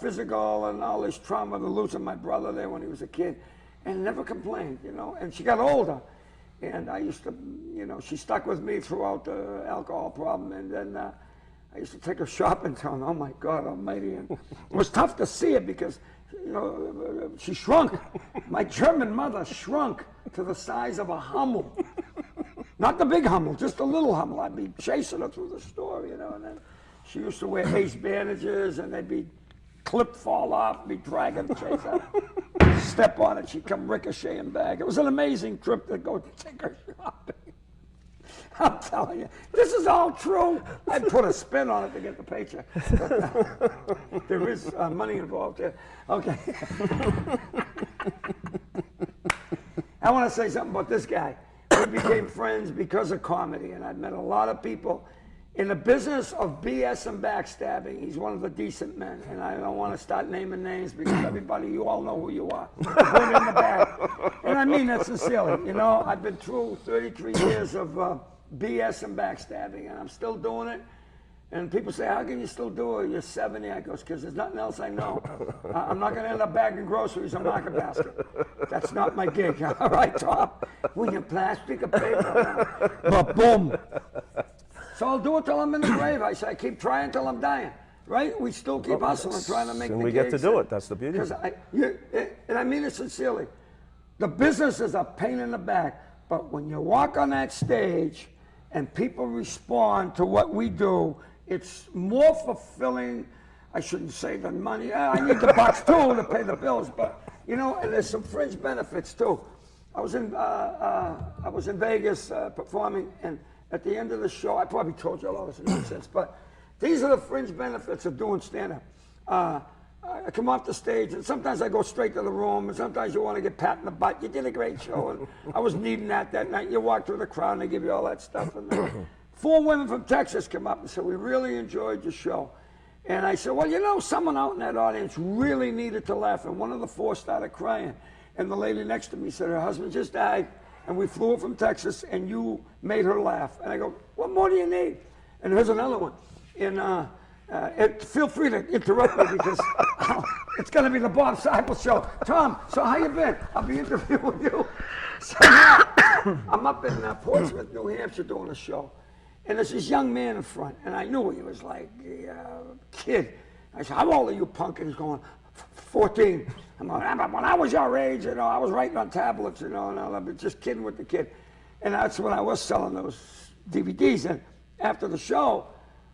physical and all this trauma, the losing my brother there when he was a kid, and never complained, And she got older. And I used to, she stuck with me throughout the alcohol problem. And then I used to take her shopping, telling her, oh my God almighty. And it was tough to see it because, she shrunk. My German mother shrunk to the size of a Hummel. Not the big Hummel, just a little Hummel. I'd be chasing her through the store, and then She used to wear ace bandages, and they'd be clipped, fall off, be dragging, chase her. Step on it, she'd come ricocheting back. It was an amazing trip to go take her shopping. I'm telling you, this is all true. I put a spin on it to get the paycheck. But, there is money involved there. Okay. I want to say something about this guy. We became friends because of comedy, and I've met a lot of people in the business of BS and backstabbing. He's one of the decent men, and I don't want to start naming names because everybody, you all know who you are. Put it in the bag. And I mean that sincerely. You know, I've been through 33 years of BS and backstabbing, and I'm still doing it. And people say, how can you still do it? You're 70. I goes, because there's nothing else I know. I'm not going to end up bagging groceries or market basket. That's not my gig. All right, Tom? We can plastic or paper. But boom. So I'll do it till I'm in the grave. I say, I keep trying till I'm dying. Right? We still keep hustling, trying to make and the we get to do it. That's the beauty. And I mean it sincerely. The business is a pain in the back. But when you walk on that stage and people respond to what we do, it's more fulfilling, I shouldn't say, than money. I need the bucks too to pay the bills, but you know, and there's some fringe benefits too. I was in Vegas performing, and at the end of the show, I probably told you all this nonsense, but these are the fringe benefits of doing stand-up. I come off the stage, and sometimes I go straight to the room, and sometimes you want to get pat in the butt. You did a great show, and I was needing that night. You walk through the crowd, and they give you all that stuff. And 4 women from Texas come up and said, we really enjoyed your show. And I said, well, you know, someone out in that audience really needed to laugh. And one of the 4 started crying. And the lady next to me said, her husband just died, and we flew her from Texas, and you made her laugh. And I go, what more do you need? And here's another one. And feel free to interrupt me because it's going to be the Bob Seibel show. Tom, so how you been? I'll be interviewing you. So now, I'm up in Portsmouth, New Hampshire doing a show. And there's this young man in front, and I knew he was like a kid. I said, how old are you, punk? And he's going, 14. I'm like, when I was your age, you know, I was writing on tablets, you know, and I was just kidding with the kid. And that's when I was selling those DVDs. And after the show,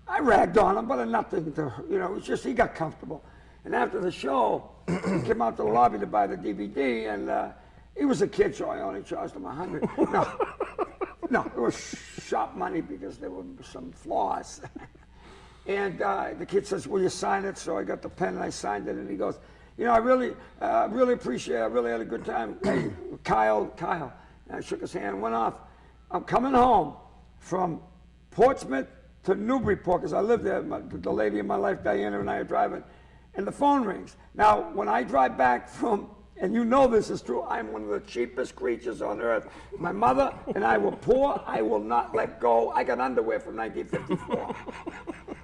I ragged on him, but nothing to, you know, it's just he got comfortable. And after the show, he came out to the lobby to buy the DVD, and he was a kid, so I only charged him $100. No, it was sharp money because there were some flaws. And the kid says, will you sign it? So I got the pen and I signed it, and he goes, you know, I really appreciate it. I really had a good time. Hey, Kyle. And I shook his hand and went off. I'm coming home from Portsmouth to Newburyport, because I live there. The lady in my life, Diana, and I are driving, and the phone rings. Now, when I drive back from, and you know this is true, I'm one of the cheapest creatures on earth. My mother and I were poor. I will not let go. I got underwear from 1954.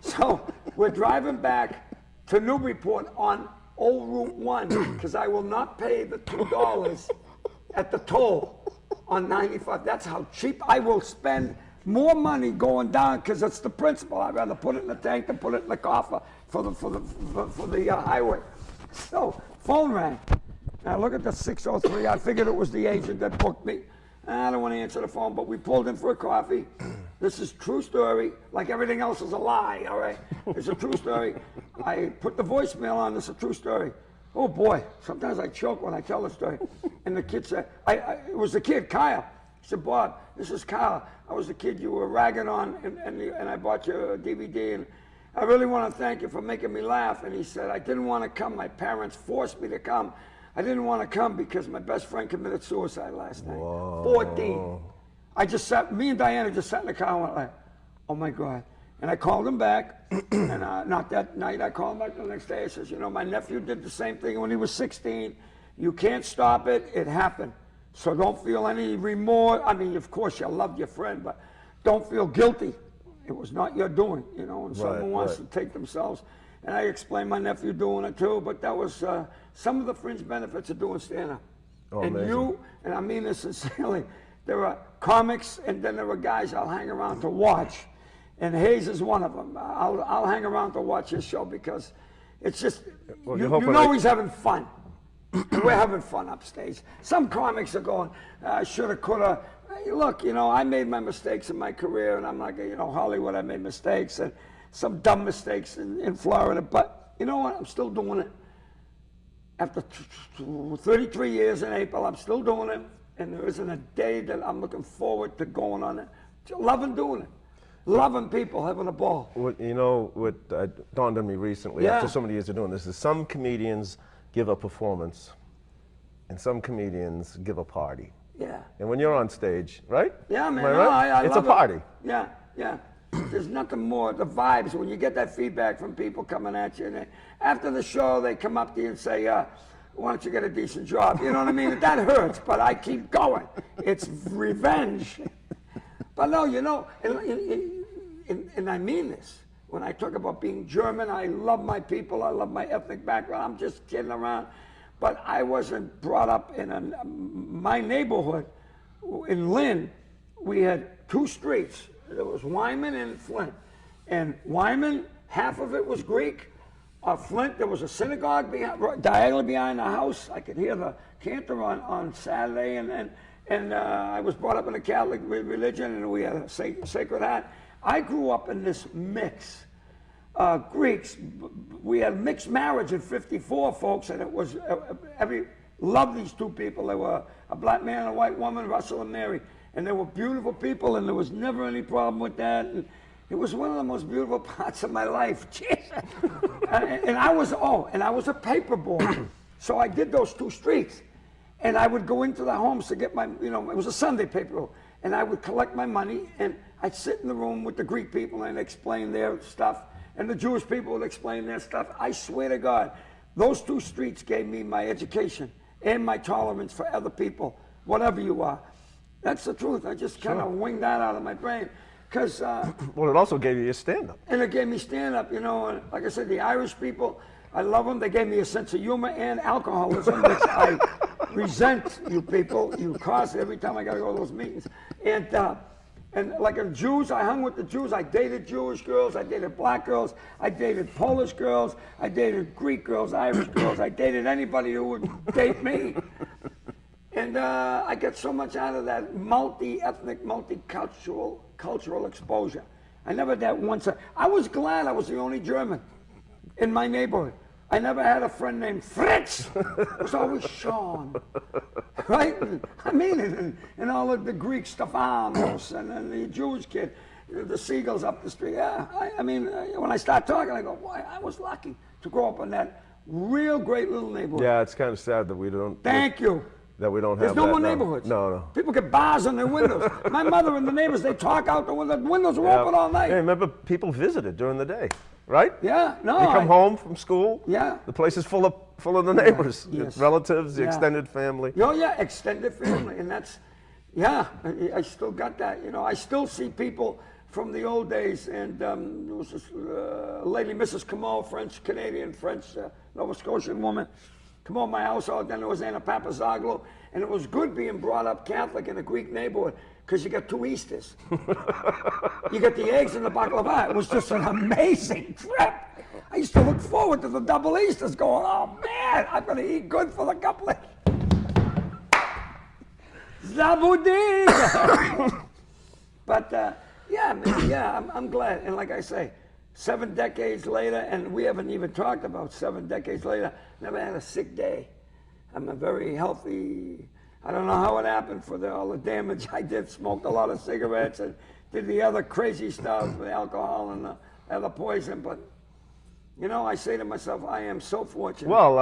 So we're driving back to Newburyport on Old Route 1, because I will not pay the $2 at the toll on 95. That's how cheap. I will spend more money going down, because it's the principle. I'd rather put it in the tank than put it in the coffer for the highway. So phone rang. Now look at the 603. I figured it was the agent that booked me. I don't want to answer the phone, but we pulled in for a coffee. This is true story. Like everything else is a lie, all right? It's a true story. I put the voicemail on. This is a true story. Oh boy, sometimes I choke when I tell the story. And the kid said, it was the kid, Kyle. He said, Bob, this is Kyle. I was the kid you were ragging on, and I bought you a DVD, and I really want to thank you for making me laugh. And he said, I didn't want to come. My parents forced me to come. I didn't want to come because my best friend committed suicide last night. Whoa. 14. I just sat, me and Diana just sat in the car and went like, oh my God. And I called him back, and not that night, I called him back the next day. I says, you know, my nephew did the same thing when he was 16. You can't stop it. It happened. So don't feel any remorse. I mean, of course, you loved your friend, but don't feel guilty. It was not your doing, you know, and someone wants to take themselves. And I explained my nephew doing it too, but that was some of the fringe benefits of doing stand-up. Oh, and amazing. You, and I mean this sincerely, there are comics, and then there are guys I'll hang around to watch. And Hayes is one of them. I'll hang around to watch his show because it's just, well, you know he's having fun. We're having fun upstage. Some comics are going, shoulda, coulda. Hey, look, you know, I made my mistakes in my career, and I'm like, you know, Hollywood, I made mistakes. And some dumb mistakes in Florida. But you know what? I'm still doing it. After 33 years in April, I'm still doing it. And there isn't a day that I'm looking forward to going on it. Loving doing it. Loving people, having a ball. What dawned on me recently, Yeah. after so many years of doing this, is some comedians give a performance and some comedians give a party. Yeah. And when you're on stage, right? Yeah, man. Am I No, right? I It's a love it. party. Yeah, yeah. There's nothing more. The vibes, when you get that feedback from people coming at you, and after the show, they come up to you and say, why don't you get a decent job? You know what I mean? That hurts, but I keep going. It's revenge. But no, you know, and I mean this. When I talk about being German, I love my people, I love my ethnic background, I'm just kidding around. But I wasn't brought up in my neighborhood. In Lynn, we had two streets. There was Wyman and Flint. And Wyman, half of it was Greek. Flint, there was a synagogue diagonally behind the house. I could hear the cantor on Saturday, and I was brought up in a Catholic religion, and we had a Sacred Heart. I grew up in this mix. Greeks, we had mixed marriage in '54, folks, and it was loved these two people. They were a black man and a white woman, Russell and Mary, and they were beautiful people, and there was never any problem with that. And it was one of the most beautiful parts of my life. and I was a paper boy, so I did those two streets, and I would go into the homes to get my, it was a Sunday paper, and I would collect my money, and I'd sit in the room with the Greek people and explain their stuff, and the Jewish people would explain their stuff. I swear to God, those two streets gave me my education and my tolerance for other people, whatever you are. That's the truth. I just kind of winged that out of my brain. Because well, it also gave you your stand-up. And it gave me stand-up, and like I said, the Irish people, I love them. They gave me a sense of humor and alcoholism, which I resent, you people. You cost every time I got to go to those meetings. And like in Jews, I hung with the Jews. I dated Jewish girls. I dated black girls. I dated Polish girls. I dated Greek girls, Irish girls. I dated anybody who would date me. And I get so much out of that multi-ethnic, multicultural exposure. I never had that once. I was glad I was the only German in my neighborhood. I never had a friend named Fritz. It was always Sean, right? I mean it. And all of the Greek Stefanos and the Jewish kid, the Seagulls up the street. Yeah, I mean, when I start talking, I go, boy, I was lucky to grow up in that real great little neighborhood. Yeah, it's kind of sad that we don't. Thank you. That we don't There's have no that more now. neighborhoods. No. People get bars on their windows. My mother and the neighbors, they talk out the window. The windows were open all night. Yeah, remember, people visited during the day, right? Yeah, no. You come home from school. Yeah. The place is full of the neighbors, Yes. relatives, the Yeah. extended family. Oh, yeah, extended family. And that's, yeah, I still got that. I still see people from the old days. And there was this lady, Mrs. Camo, Canadian, Nova Scotian woman, come over my house all the time. There was Anna Papazoglu. And it was good being brought up Catholic in a Greek neighborhood because you got two Easters. You got the eggs and the baklava. It was just an amazing trip. I used to look forward to the double Easters going, oh man, I'm going to eat good for the couple of... Zabudin! But I'm glad. And like I say, 7 decades later, and we haven't even talked about 7 decades later, never had a sick day. I'm a very healthy, I don't know how it happened for all the damage I did, smoked a lot of cigarettes and did the other crazy stuff, the alcohol and the other poison, but I say to myself, I am so fortunate. Well,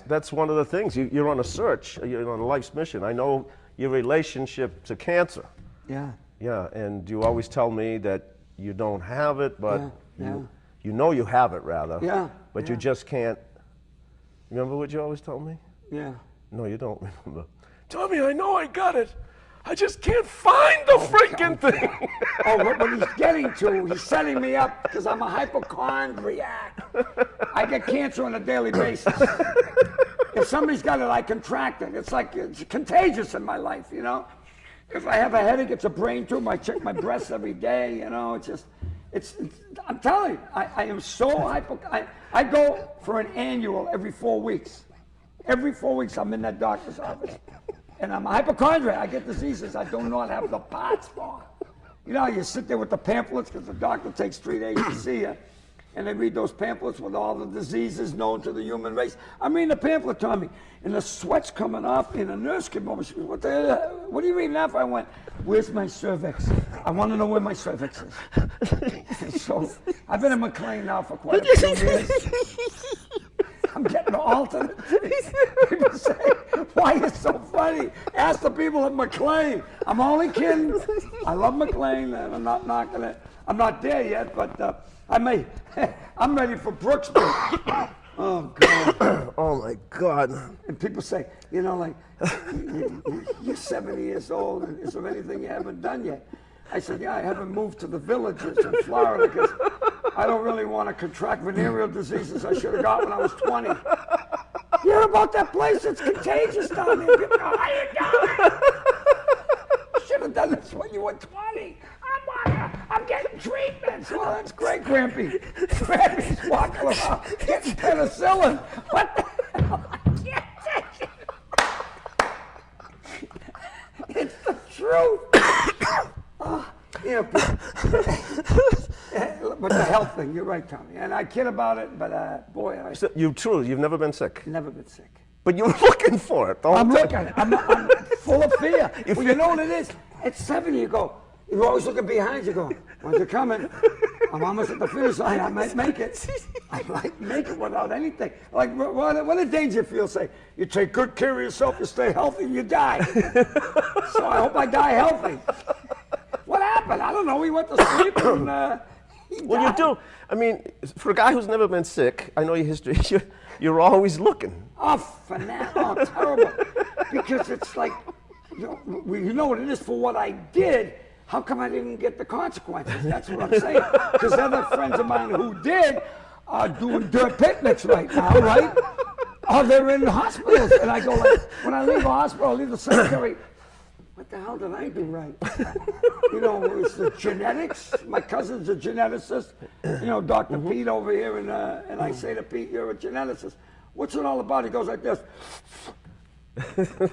that's one of the things. You're on a search, you're on a life's mission. I know your relationship to cancer. Yeah. Yeah, and you always tell me that you don't have it, but you know you have it, rather. Yeah. But you just can't. Remember what you always told me? Yeah. No, you don't remember. Tommy, I know I got it. I just can't find the freaking thing. What he's getting to, he's setting me up because I'm a hypochondriac. I get cancer on a daily basis. If somebody's got it, I contract it. It's contagious in my life, If I have a headache, it's a brain tumor. I check my breasts every day, I'm telling you, I am so I go for an annual every 4 weeks. Every 4 weeks I'm in that doctor's office. And I'm a hypochondriac. I get diseases I do not have the parts for. You sit there with the pamphlets because the doctor takes 3 days to see you. and they read those pamphlets with all the diseases known to the human race. I'm reading the pamphlet, Tommy, and the sweat's coming up, and the nurse came over. She goes, what are you reading that for? I went, where's my cervix? I want to know where my cervix is. So I've been in McLean now for quite a few years. I'm getting alternate. People say, why are you so funny? Ask the people at McLean. I'm only kidding. I love McLean, and I'm not knocking it. I'm not there yet, but I'm ready for Brooksby. Oh, God. Oh, my God. And people say, you know, like, you're 70 years old, and is there anything you haven't done yet? I said, yeah, I haven't moved to the villages in Florida because I don't really want to contract venereal diseases I should have got when I was 20. You hear about that place? It's contagious down there. People go, how you doing? You should have done this when you were 20. I'm getting treatments. Well, that's great, Grampy. Grampy's walking around getting penicillin. What the hell? I can't take it. It's the truth. But the health thing, you're right, Tommy. And I kid about it, but boy, So you've never been sick? never been sick. But you're looking for it. I'm looking. I'm full of fear. Well, you know what it is? At 70, you're always looking behind you going, when's it coming? I'm almost at the finish line. I might make it. I might make it without anything. Like, what a Dangerfield say? You take good care of yourself, you stay healthy, and you die. So I hope I die healthy. What happened? I don't know. We went to sleep and Well, you do. I mean, for a guy who's never been sick, I know your history, you're always looking. Oh, terrible. Because it's like, you know what it is for what I did. How come I didn't get the consequences? That's what I'm saying. Because other friends of mine who did are doing dirt picnics right now, right? Or they're in hospitals. And I go like, when I leave a hospital, I leave the cemetery, what the hell did I do right? You know, it's the genetics. My cousin's a geneticist. You know, Dr. Pete over here, and I say to Pete, you're a geneticist. What's it all about? He goes like this.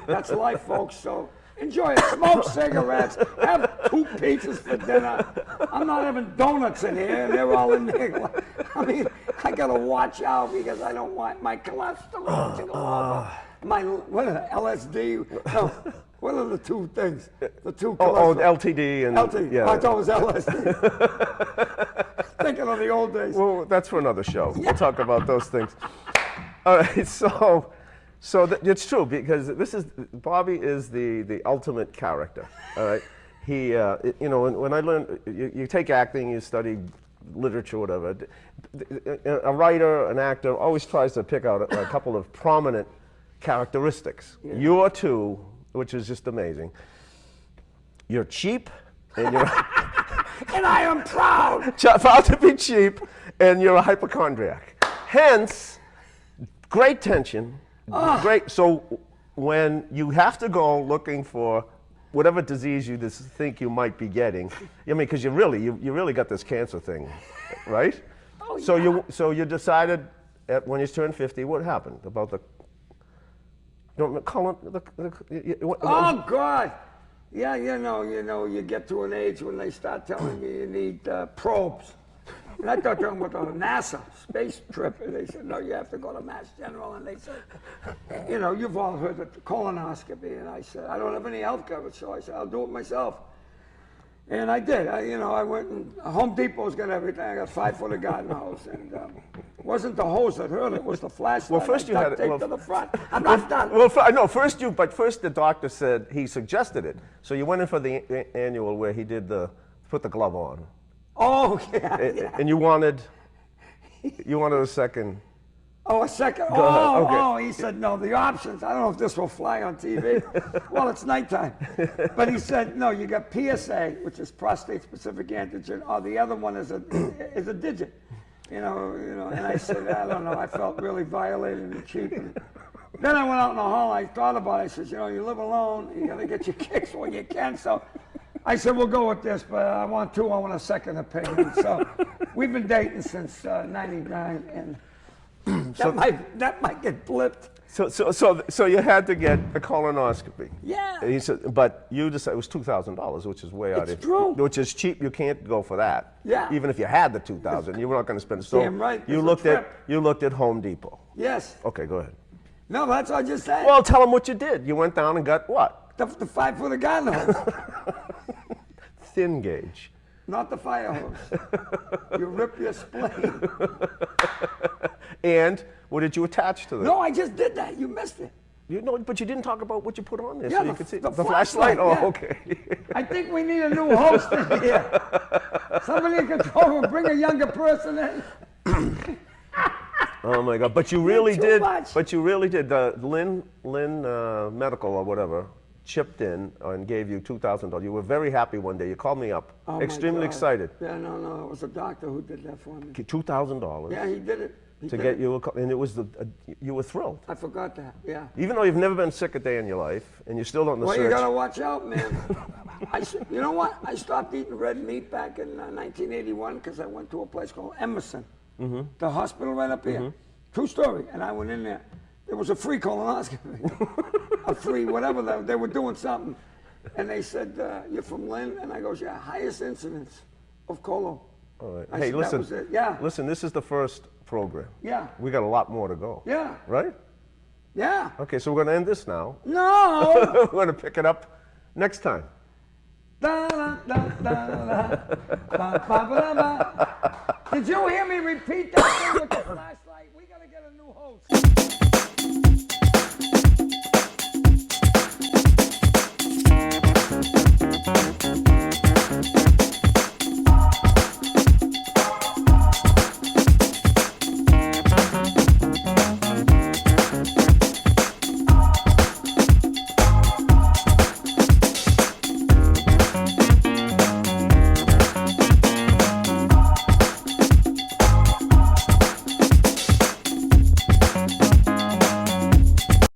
That's life, folks. So enjoy it. Smoke cigarettes. Have 2 pizzas for dinner. I'm not having donuts in here, and they're all in there. I mean, I gotta watch out because I don't want my cholesterol to go up. My LSD. No. What are the 2 things? The 2 LTD and LTD. Yeah. I thought it was LSD. Thinking of the old days. Well, that's for another show. We'll talk about those things. All right, so it's true because Bobby is the ultimate character. All right, he you know when I learned you take acting, you study literature, whatever. A writer, an actor always tries to pick out a couple of prominent characteristics. Yeah. Your 2. Which is just amazing. You're cheap, and you're and I am proud. Proud to be cheap, and you're a hypochondriac. Hence, great tension. Great. So when you have to go looking for whatever disease you think you might be getting, I mean, because you really got this cancer thing, right? Oh, yeah. So you decided when you turned 50. What happened about the? Don't call it Oh God! Yeah, you know, you get to an age when they start telling you need probes. And I thought they were talking about a NASA space trip, and they said, no, you have to go to Mass General. And they said, you know, you've all heard of the colonoscopy. And I said, I don't have any health coverage, so I said, I'll do it myself. And I did. I went and Home Depot's got everything. I got 5-foot garden hose, and it wasn't the hose that hurt; it was the flashlight. Well, first you had taped to the front. I'm not done. Well, first the doctor said he suggested it. So you went in for the annual where he did put the glove on. Oh yeah. And you wanted a second. Oh, a second. Go ahead. Okay. Oh, he said, no, the options. I don't know if this will fly on TV. Well, it's nighttime. But he said, no, you got PSA, which is prostate-specific antigen, or the other one is a digit. You know, and I said, I don't know. I felt really violated and cheap. And then I went out in the hall. I thought about it. I said, you live alone. You got to get your kicks when you can. So I said, we'll go with this, but I want a second opinion. So we've been dating since 99, and That might get flipped. So you had to get a colonoscopy. Yeah. And he said, but you decided it was $2,000, which is way out. It's true. Which is cheap. You can't go for that. Yeah. Even if you had the $2,000, you were not going to spend it. So Damn right. You It's a looked at Home Depot. Yes. Okay, go ahead. No, that's what I just said. Well, tell them what you did. You went down and got what? The 5-foot garden hose. Thin gauge. Not the fire hose. You rip your spleen. And what did you attach to that? No, I just did that. You missed it. But you didn't talk about what you put on there, Yeah, so you the- could see the the flashlight. flashlight, Oh, yeah. okay. I think we need a new host in here. Somebody in control, bring a younger person in. Oh my God! But you really too did. much. But you really did. Lynn Medical or whatever chipped in and gave you $2,000. You were very happy one day. You called me up, Oh, my extremely God. excited. Yeah, no, it was a doctor who did that for me. $2,000 Yeah, he did it. He to did get it. you, and it was you were thrilled. I forgot that, yeah. Even though you've never been sick a day in your life, and you're still on the Well, search. you gotta watch out, man. You know what? I stopped eating red meat back in 1981 because I went to a place called Emerson, the hospital right up here. True story. And I went in there. There was a free colonoscopy, a free whatever. They were doing something, and they said, "You're from Lynn?" And I goes, "Yeah, highest incidence of colon." All right. I Hey, said, listen. that was it. Yeah. Listen, this is the first program. Yeah. We got a lot more to go. Yeah. Right? Yeah. Okay, so we're going to end this now. No. We're going to pick it up next time. Da, da, da, da, da, ba, ba, ba, ba. Did you hear me repeat that thing with the flashlight? We gotta get a new host.